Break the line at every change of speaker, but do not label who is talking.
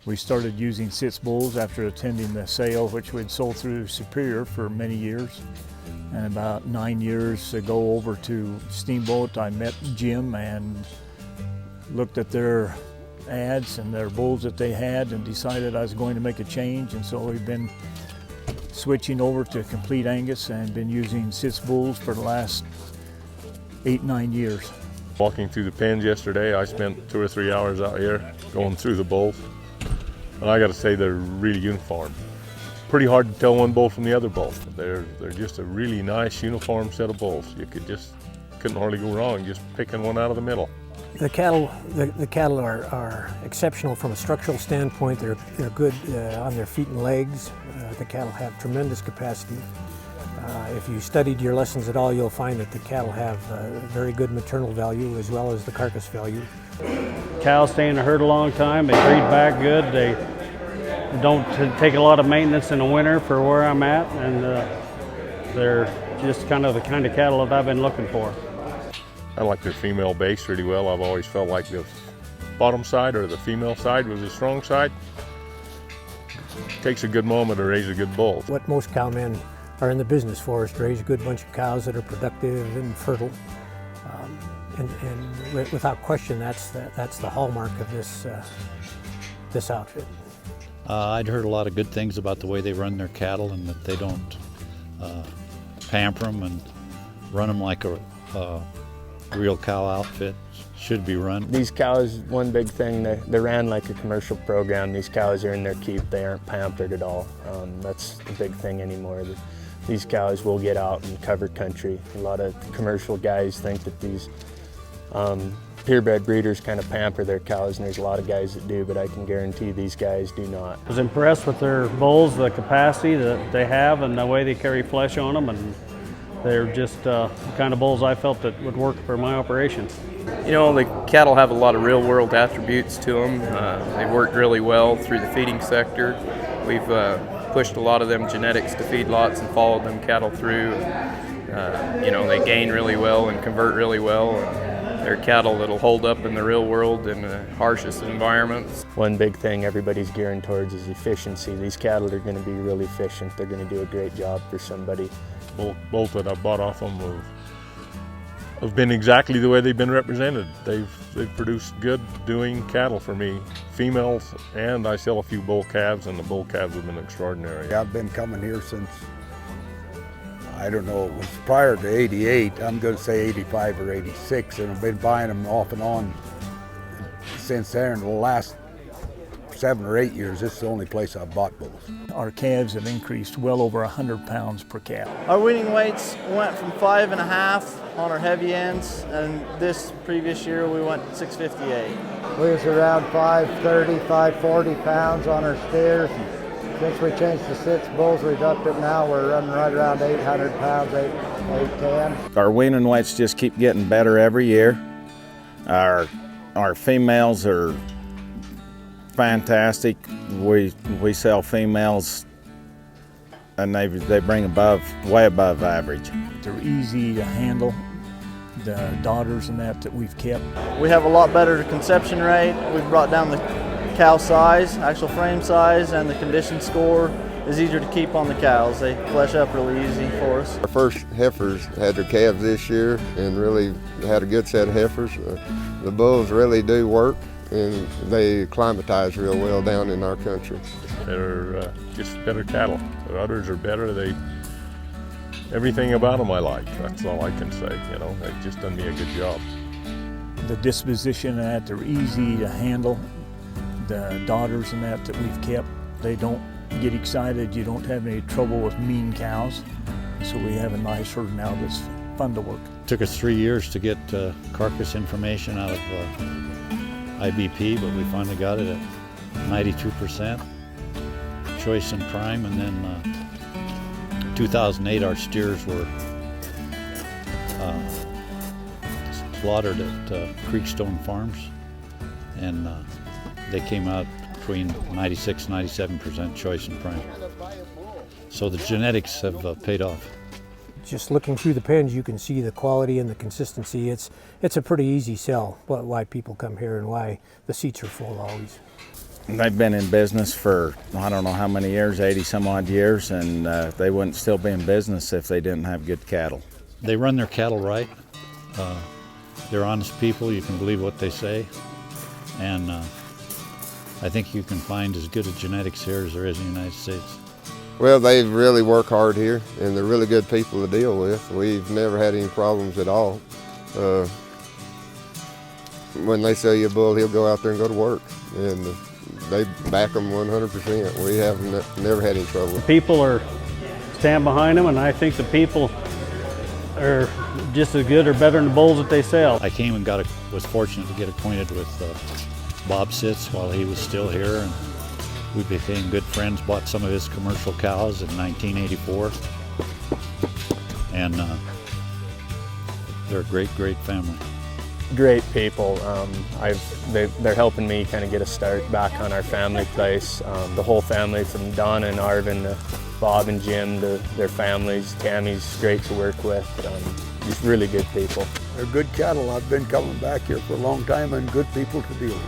We started using Sitz bulls after attending the sale, which we'd sold through Superior for many years. And about 9 years ago over to Steamboat, I met Jim and looked at their ads and their bulls that they had and decided I was going to make a change. And so we've been switching over to complete Angus and been using Sitz bulls for the last 8-9 years.
Walking through the pens yesterday, I spent 2 or 3 hours out here going through the bulls. And I got to say, they're really uniform. Pretty hard to tell one bull from the other bull. They're just a really nice uniform set of bulls. You couldn't hardly go wrong just picking one out of the middle.
The cattle are exceptional from a structural standpoint. They're good on their feet and legs. The cattle have tremendous capacity. If you studied your lessons at all, you'll find that the cattle have very good maternal value as well as the carcass value.
Cows stay in the herd a long time. They breed back good. They don't take a lot of maintenance in the winter for where I'm at, and they're just kind of the kind of cattle that I've been looking for.
I like their female base really well. I've always felt like the bottom side or the female side was the strong side. It takes a good mama to raise a good bull.
What most cowmen are in the business for is to raise a good bunch of cows that are productive and fertile. And without question, that's the hallmark of this outfit.
I'd heard a lot of good things about the way they run their cattle and that they don't pamper them and run them like a real cow outfit should be run.
These cows, one big thing, they ran like a commercial program. These cows are in their keep. They aren't pampered at all. That's a big thing anymore. These cows will get out and cover country. A lot of commercial guys think that these purebred breeders kind of pamper their cows, and there's a lot of guys that do, but I can guarantee these guys do not.
I was impressed with their bulls, the capacity that they have and the way they carry flesh on them, and they're just the kind of bulls I felt that would work for my operations.
You know, the cattle have a lot of real-world attributes to them. They've worked really well through the feeding sector. We've pushed a lot of them genetics to feedlots and followed them cattle through. You know, they gain really well and convert really well. They're cattle that'll hold up in the real world in the harshest environments.
One big thing everybody's gearing towards is efficiency. These cattle are going to be really efficient. They're going to do a great job for somebody.
Both that I've bought off them have been exactly the way they've been represented. They've produced good doing cattle for me, females, and I sell a few bull calves, and the bull calves have been extraordinary.
I've been coming here since, I don't know, it was prior to '88. I'm going to say '85 or '86, and I've been buying them off and on since then. In the last 7 or 8 years, this is the only place I've bought bulls.
Our calves have increased well over 100 pounds per calf.
Our weaning weights went from 5.5 on our heavy ends, and this previous year we went 658.
We was around 530, 540 pounds on our steers. Since we changed to Sitz bulls, we've upped it now. We're running right around 800 pounds, 810.
Our weaning weights just keep getting better every year. Our females are fantastic. We sell females, and they bring way above average.
They're easy to handle. The daughters and that we've kept.
We have a lot better conception rate. We've brought down the cow size, actual frame size, and the condition score is easier to keep on the cows. They flesh up really easy for us.
Our first heifers had their calves this year and really had a good set of heifers. The bulls really do work, and they acclimatize real well down in our country.
They're just better cattle. The udders are better. Everything about them I like. That's all I can say. You know, they've just done me a good job.
The disposition and that, they're easy to handle. The daughters and that we've kept, they don't get excited. You don't have any trouble with mean cows. So we have a nice herd now that's fun to work.
It took us 3 years to get carcass information out of IBP, but we finally got it at 92%, choice and prime, and then 2008 our steers were slaughtered at Creekstone Farms, and they came out between 96-97% choice and prime. So the genetics have paid off.
Just looking through the pens, you can see the quality and the consistency. It's a pretty easy sell, why people come here and why the seats are full always.
They've been in business for, I don't know how many years, 80 some odd years, and they wouldn't still be in business if they didn't have good cattle.
They run their cattle right. They're honest people, you can believe what they say. And I think you can find as good a genetics here as there is in the United States.
Well, they really work hard here, and they're really good people to deal with. We've never had any problems at all. When they sell you a bull, he'll go out there and go to work, and they back them 100%. We have never had any trouble.
People are stand behind them, and I think the people are just as good or better than the bulls that they sell.
I came and was fortunate to get acquainted with Bob Sitz while he was still here, and we became good friends, bought some of his commercial cows in 1984, and they're a great, great family.
Great people. They're helping me kind of get a start back on our family place. The whole family, from Donna and Arvin to Bob and Jim to their families. Tammy's great to work with. Just really good people.
They're good cattle. I've been coming back here for a long time and good people to deal with.